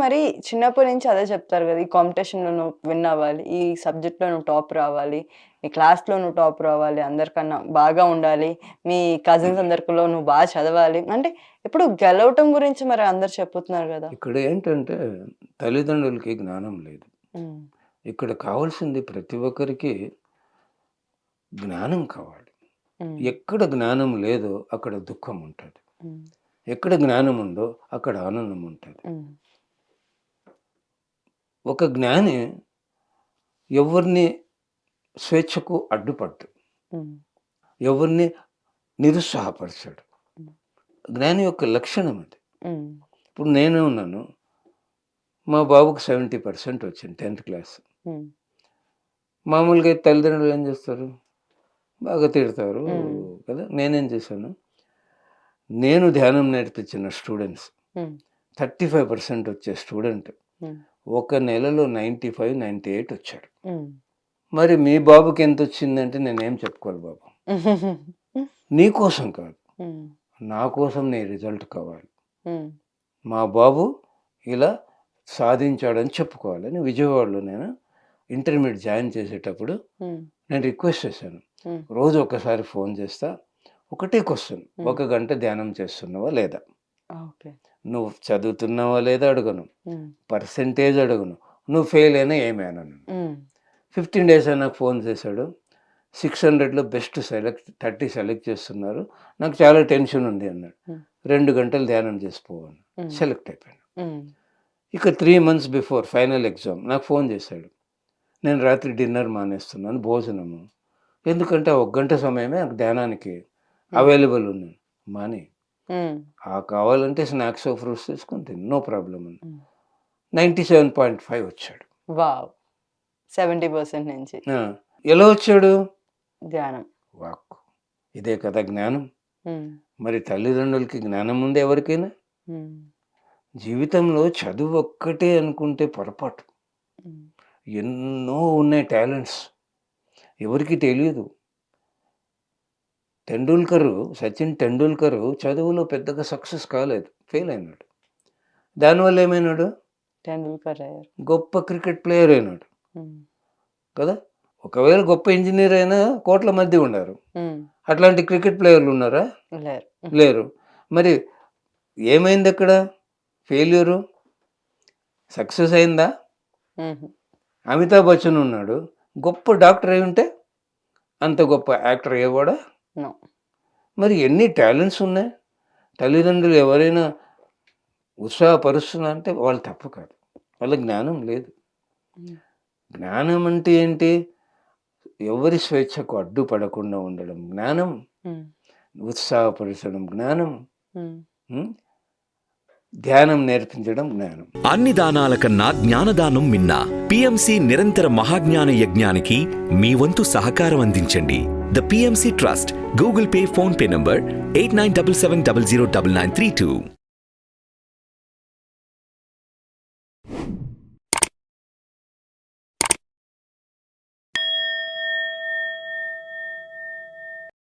మరి చిన్నప్పటి నుంచి అదే చెప్తారు కదా! ఈ కాంపిటీషన్‌లో నువ్వు విన్ అవ్వాలి. ఈ సబ్జెక్ట్‌లో నువ్వు టాప్ రావాలి. మీ క్లాస్‌లో నువ్వు టాప్ రావాలి. అందరికన్నా బాగా ఉండాలి. మీ కజిన్స్ అందరిలో నువ్వు బాగా చదవాలి. అంటే ఇప్పుడు గెలవటం గురించి మరి అందరూ చెప్పుతున్నారు కదా! ఇక్కడ ఏంటంటే తల్లిదండ్రులకి జ్ఞానం లేదు. హ్మ్. ఇక్కడ కావాల్సింది ప్రతి ఒక్కరికి జ్ఞానం కావాలి. హ్మ్. ఎక్కడ జ్ఞానం లేదో అక్కడ దుఃఖం ఉంటది. హ్మ్. ఎక్కడ జ్ఞానం ఉందో అక్కడ ఆనందం ఉంటది. హ్మ్. ఒక జ్ఞాని ఎవరిని స్వేచ్ఛకు అడ్డుపడ్డు. హ్మ్. ఎవరిని నిరుత్సాహపరచడు. హ్మ్. జ్ఞాని యొక్క లక్షణం అది. హ్మ్. ఇప్పుడు నేనే ఉన్నాను. మా బాబుకి 70% వచ్చింది 10th క్లాస్. హ్మ్. మామూలుగా తల్లిదండ్రులు ఏం చేస్తారు? బాగా తిడతారు హ్మ్. కదా! నేనేం చేశాను? నేను ధ్యానం నేర్పించిన స్టూడెంట్స్ హ్మ్. 35% వచ్చే స్టూడెంట్ హ్మ్. ఒక నెలలో 95, 98 వచ్చాడు. హ్మ్. మరి మీ బాబుకి ఎంతొచ్చిందంటే నేనేం చెప్పుకోవాలి బాబు? నీ కోసం కాదు. హ్మ్. నా కోసం నీ రిజల్ట్ కావాలి. హ్మ్. మా బాబు ఇలా సాధించాడని చెప్పుకోవాలని విజయవాడలో నేను ఇంటర్మీడియట్ జాయిన్ చేసేటప్పుడు హ్మ్. నేను రిక్వెస్ట్ చేశాను. హ్మ్. రోజు ఒక్కసారి ఫోన్ చేస్తా. ఒకటే క్వెషన్. హ్మ్. 1 గంట ధ్యానం చేస్తున్నావా లేదా? ఓకే. నువ్వు చదువుతున్నావా లేదా అడగను. హ్మ్. పర్సెంటేజ్ అడగను. నువ్వు ఫెయిల్ అయినా ఏమి అనను. హ్మ్. 15 డేస్ నాకు ఫోన్ చేశాడు. 600లో బెస్ట్ 30 సెలెక్ట్ చేస్తున్నారు. నాకు చాలా టెన్షన్ ఉంది అన్నాడు. హ్మ్. 2 గంటలు ధ్యానం చేసిపోవాలి. హ్మ్. సెలెక్ట్ అయిపోయాను. హ్మ్. ఇక 3 మంత్స్ బిఫోర్ ఫైనల్ ఎగ్జామ్ నాకు ఫోన్ చేశాడు. నేను రాత్రి డిన్నర్ మానేస్తున్నాను భోజనము. ఎందుకంటే ఆ 1 గంట సమయమే నాకు ధ్యానానికి అవైలబుల్ ఉంది. మానేయి. హ్మ్. కావాలంటే స్నాక్స్, ఫ్రూట్స్ తీసుకొని తిను. నో ప్రాబ్లమ్ అని. హ్మ్. 97.5 వచ్చాడు. వావ్! 70% నుంచి ఆ! ఎలా వచ్చాడు? ధ్యానం. వాక్కు. ఇదే కదా జ్ఞానం. హ్మ్. మరి తల్లిదండ్రులకి జ్ఞానం ఉందా ఎవరికైనా? హ్మ్. జీవితంలో చదువు ఒక్కటే అనుకుంటే పొరపాటు. హ్మ్. ఎన్నో ఉన్నాయి టాలెంట్స్. ఎవరికీ తెలీదు. సచిన్ టెండూల్కర్ చదువులో పెద్దగా సక్సెస్ కాలేదు. ఫెయిల్ అయినాడు. దానివల్ల ఏమైనాడు? టెండూల్కర్ అయ్యారు. గొప్ప క్రికెట్ ప్లేయర్ అయినాడు. హ్మ్. కదా! ఒకవేళ గొప్ప ఇంజినీర్ అయినా కోట్ల మధ్య ఉన్నారు. హ్మ్. అట్లాంటి క్రికెట్ ప్లేయర్లు ఉన్నారా? లేరు. లేరు. మరి ఏమైందక్కడ? ఫెయిల్యూరు? సక్సెస్ అయిందా? హుహు. అమితాబ్ బచ్చన్ ఉన్నాడు. గొప్ప డాక్టర్ అయి ఉంటే అంత గొప్ప యాక్టర్ అయ్యేవాడా? నో. మరి ఎన్ని టాలెంట్స్ ఉన్నాయి. తల్లిదండ్రులు ఎవరైనా ఉత్సాహపరుస్తున్నారంటే వాళ్ళు తప్పు కాదు. వాళ్ళకి జ్ఞానం లేదు. హ్మ్. జ్ఞానం అంటే ఏంటి? ఎవరి స్వేచ్ఛకు అడ్డుపడకుండా ఉండడం జ్ఞానం. హ్మ్. ఉత్సాహపరచడం జ్ఞానం. హ్మ్. హ్మ్. ధ్యానం నేర్పించడం జ్ఞానం. అన్ని దానాల కన్నా జ్ఞానదానం మిన్న. పిఎంసి నిరంతర మహాజ్ఞాన యజ్ఞానికి మీ వంతు సహకారం అందించండి. The PMC trust Google pay phone pay number 8977009932.